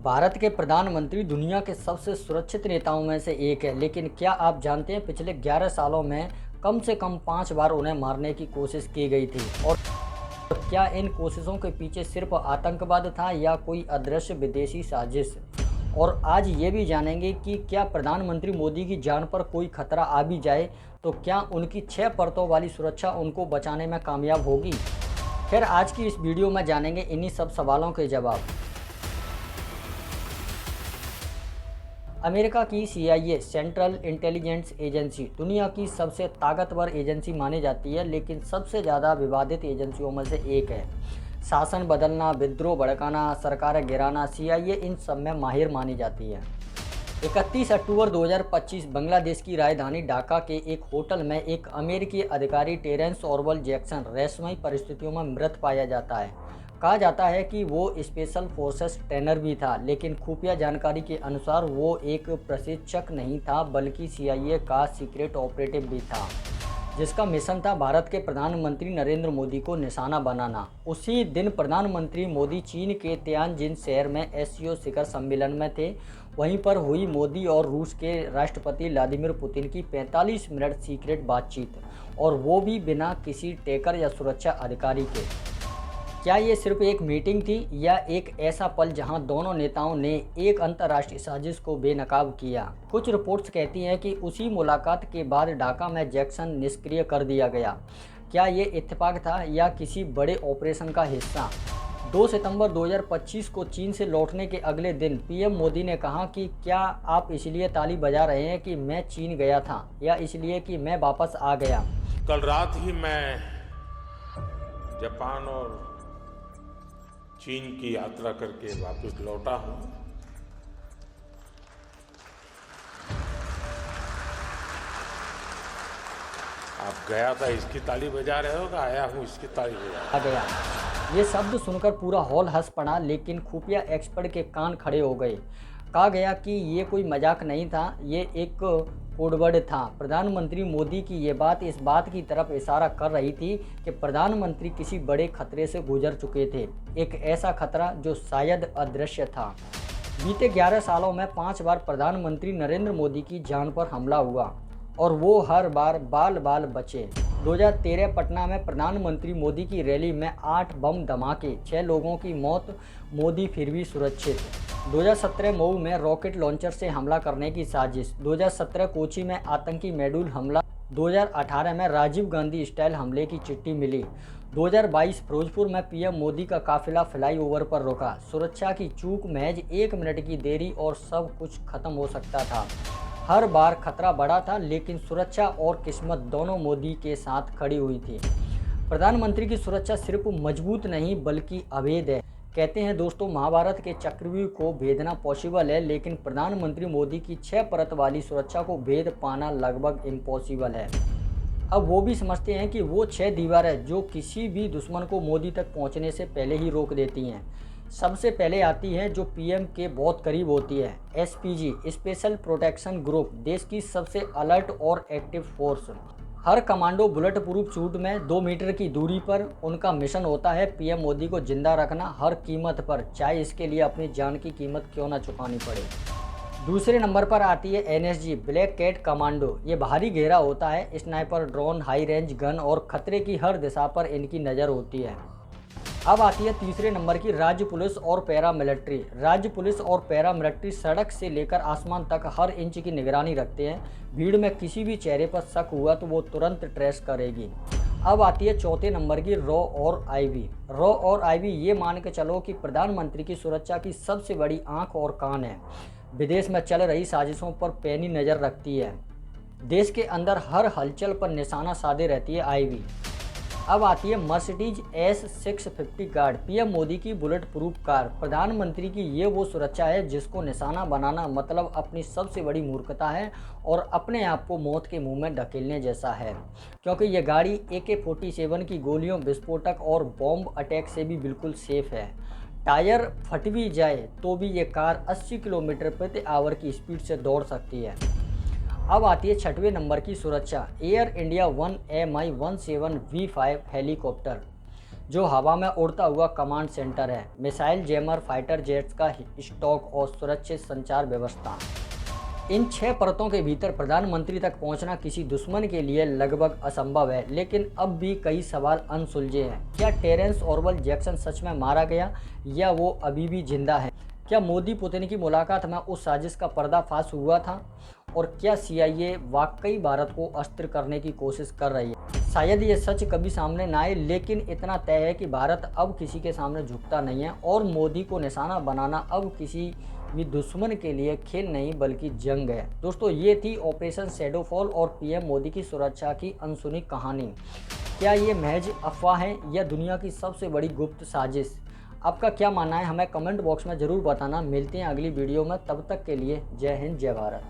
भारत के प्रधानमंत्री दुनिया के सबसे सुरक्षित नेताओं में से एक है, लेकिन क्या आप जानते हैं पिछले 11 सालों में कम से कम 5 बार उन्हें मारने की कोशिश की गई थी। और क्या इन कोशिशों के पीछे सिर्फ आतंकवाद था या कोई अदृश्य विदेशी साजिश। और आज ये भी जानेंगे कि क्या प्रधानमंत्री मोदी की जान पर कोई खतरा आ भी जाए तो क्या उनकी 6 परतों वाली सुरक्षा उनको बचाने में कामयाब होगी। खैर, आज की इस वीडियो में जानेंगे इन्हीं सब सवालों के जवाब। अमेरिका की CIA सेंट्रल इंटेलिजेंस एजेंसी दुनिया की सबसे ताकतवर एजेंसी मानी जाती है, लेकिन सबसे ज़्यादा विवादित एजेंसियों में से एक है। शासन बदलना, विद्रोह भड़काना, सरकारें गिराना, CIA इन सब में माहिर मानी जाती है। 31 अक्टूबर 2025 बांग्लादेश की राजधानी ढाका के एक होटल में एक अमेरिकी अधिकारी टेरेंस ऑरवल जैक्सन रहस्यमयी परिस्थितियों में मृत पाया जाता है। कहा जाता है कि वो स्पेशल फोर्सेस ट्रेनर भी था, लेकिन खुफिया जानकारी के अनुसार वो एक प्रशिक्षक नहीं था बल्कि CIA का सीक्रेट ऑपरेटिव भी था, जिसका मिशन था भारत के प्रधानमंत्री नरेंद्र मोदी को निशाना बनाना। उसी दिन प्रधानमंत्री मोदी चीन के तियानजिन शहर में SCO शिखर सम्मेलन में थे। वहीं पर हुई मोदी और रूस के राष्ट्रपति व्लादिमीर पुतिन की 45 मिनट सीक्रेट बातचीत, और वो भी बिना किसी टैकर या सुरक्षा अधिकारी के। क्या ये सिर्फ एक मीटिंग थी या एक ऐसा पल जहां दोनों नेताओं ने एक अंतर्राष्ट्रीय साजिश को बेनकाब किया। कुछ रिपोर्ट्स कहती हैं कि उसी मुलाकात के बाद ढाका में जैक्सन निष्क्रिय कर दिया गया। क्या ये इत्तेफाक था या किसी बड़े ऑपरेशन का हिस्सा। 2 सितंबर 2025 को चीन से लौटने के अगले दिन PM मोदी ने कहा कि क्या आप इसलिए ताली बजा रहे हैं कि मैं चीन गया था या इसलिए कि मैं वापस आ गया। कल रात ही मैं जापान और चीन की यात्रा करके वापस लौटा हूं। आप गया था इसकी ताली बजा रहे हो, आया हूं इसकी ताली बजा गया। ये शब्द सुनकर पूरा हॉल हंस पड़ा, लेकिन खुफिया एक्सपर्ट के कान खड़े हो गए। कहा गया कि ये कोई मजाक नहीं था, ये एक कोडवर्ड था। प्रधानमंत्री मोदी की ये बात इस बात की तरफ इशारा कर रही थी कि प्रधानमंत्री किसी बड़े खतरे से गुजर चुके थे, एक ऐसा खतरा जो शायद अदृश्य था। बीते 11 सालों में 5 बार प्रधानमंत्री नरेंद्र मोदी की जान पर हमला हुआ और वो हर बार बाल बाल बचे। 2013 पटना में प्रधानमंत्री मोदी की रैली में 8 बम धमाके, 6 लोगों की मौत, मोदी फिर भी सुरक्षित। 2017 मऊ में रॉकेट लॉन्चर से हमला करने की साजिश। 2017 कोची में आतंकी मेडुल हमला। 2018 में राजीव गांधी स्टाइल हमले की चिट्ठी मिली। 2022 फिरोजपुर में PM मोदी का काफिला फ्लाईओवर पर रुका। सुरक्षा की चूक, महज 1 मिनट की देरी और सब कुछ खत्म हो सकता था। हर बार खतरा बड़ा था, लेकिन सुरक्षा और किस्मत दोनों मोदी के साथ खड़ी हुई थी। प्रधानमंत्री की सुरक्षा सिर्फ मजबूत नहीं बल्कि अभेद है। कहते हैं दोस्तों, महाभारत के चक्रव्यूह को भेदना पॉसिबल है, लेकिन प्रधानमंत्री मोदी की 6 परत वाली सुरक्षा को भेद पाना लगभग इम्पॉसिबल है। अब वो भी समझते हैं कि वो 6 दीवारें जो किसी भी दुश्मन को मोदी तक पहुंचने से पहले ही रोक देती हैं। सबसे पहले आती है जो PM के बहुत करीब होती है, SPG स्पेशल प्रोटेक्शन ग्रुप, देश की सबसे अलर्ट और एक्टिव फोर्स। हर कमांडो बुलेट प्रूफ सूट में 2 मीटर की दूरी पर। उनका मिशन होता है PM मोदी को जिंदा रखना हर कीमत पर, चाहे इसके लिए अपनी जान की कीमत क्यों ना चुकानी पड़े। दूसरे नंबर पर आती है NSG ब्लैक कैट कमांडो। ये बाहरी घेरा होता है, sniper, drone, high range gun और खतरे की हर दिशा पर इनकी नज़र होती है। अब आती है तीसरे नंबर की राज्य पुलिस और पैरामिलिट्री। राज्य पुलिस और पैरामिलिट्री सड़क से लेकर आसमान तक हर इंच की निगरानी रखते हैं। भीड़ में किसी भी चेहरे पर शक हुआ तो वो तुरंत ट्रेस करेगी। अब आती है चौथे नंबर की रॉ और IB। रॉ और IB ये मान के चलो कि प्रधानमंत्री की सुरक्षा की सबसे बड़ी आंख और कान है। विदेश में चल रही साजिशों पर पैनी नज़र रखती है, देश के अंदर हर हलचल पर निशाना साधे रहती है IB। अब आती है Mercedes S650 guard, PM Modi की बुलेट प्रूफ कार। प्रधानमंत्री की ये वो सुरक्षा है जिसको निशाना बनाना मतलब अपनी सबसे बड़ी मूर्खता है और अपने आप को मौत के मुंह में धकेलने जैसा है, क्योंकि ये गाड़ी AK-47 की गोलियों, विस्फोटक और बॉम्ब अटैक से भी बिल्कुल सेफ है। टायर फट भी जाए तो भी ये कार 80 किलोमीटर प्रति आवर की स्पीड से दौड़ सकती है। अब आती है 6वें नंबर की सुरक्षा, एयर इंडिया 1 MI-17V5 हेलीकॉप्टर। जो हवा में उड़ता हुआ कमांड सेंटर है, मिसाइल जैमर, फाइटर जेट्स का स्टॉक और सुरक्षित संचार व्यवस्था। इन 6 परतों के भीतर प्रधानमंत्री तक पहुंचना किसी दुश्मन के लिए लगभग असंभव है, लेकिन अब भी कई सवाल अनसुलझे हैं। क्या टेरेंस ऑरवल जैक्सन सच में मारा गया या वो अभी भी जिंदा है? क्या मोदी पुतिन की मुलाकात में उस साजिश का पर्दाफाश हुआ था? और क्या CIA वाकई भारत को अस्थिर करने की कोशिश कर रही है? शायद ये सच कभी सामने ना आए, लेकिन इतना तय है कि भारत अब किसी के सामने झुकता नहीं है और मोदी को निशाना बनाना अब किसी भी दुश्मन के लिए खेल नहीं बल्कि जंग है। दोस्तों, ये थी ऑपरेशन शैडोफॉल और PM मोदी की सुरक्षा की अनसुनी कहानी। क्या ये महज अफवाह है या दुनिया की सबसे बड़ी गुप्त साजिश? आपका क्या मानना है, हमें कमेंट बॉक्स में ज़रूर बताना। मिलते हैं अगली वीडियो में, तब तक के लिए जय हिंद, जय भारत।